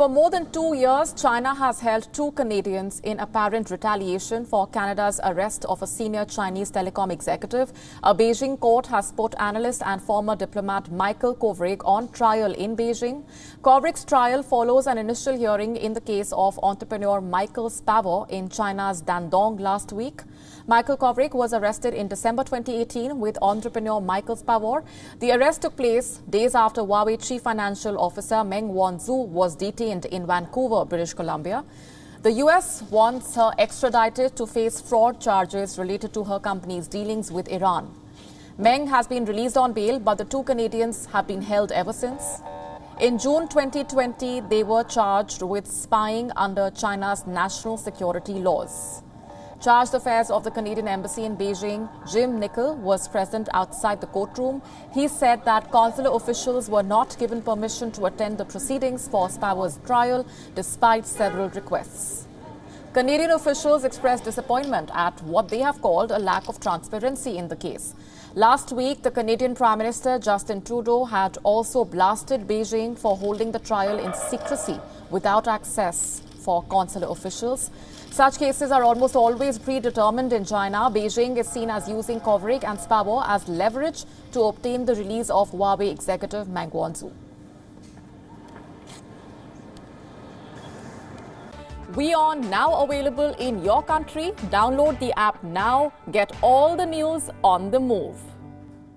For more than 2 years, China has held 2 Canadians in apparent retaliation for Canada's arrest of a senior Chinese telecom executive. A Beijing court has put analyst and former diplomat Michael Kovrig on trial in Beijing. Kovrig's trial follows an initial hearing in the case of entrepreneur Michael Spavor in China's Dandong last week. Michael Kovrig was arrested in December 2018 with entrepreneur Michael Spavor. The arrest took place days after Huawei Chief Financial Officer Meng Wanzhou was detained in Vancouver, British Columbia. The US wants her extradited to face fraud charges related to her company's dealings with Iran. Meng has been released on bail, but the 2 Canadians have been held ever since. In June 2020, they were charged with spying under China's national security laws. Charged affairs of the Canadian Embassy in Beijing, Jim Nicol, was present outside the courtroom. He said that consular officials were not given permission to attend the proceedings for Spavor's trial, despite several requests. Canadian officials expressed disappointment at what they have called a lack of transparency in the case. Last week, the Canadian Prime Minister Justin Trudeau had also blasted Beijing for holding the trial in secrecy without access for consular officials. Such cases are almost always predetermined in China. Beijing is seen as using Kovrig and Spavor as leverage to obtain the release of Huawei executive Meng Wanzhou. WION now available in your country. Download the app now. Get all the news on the move.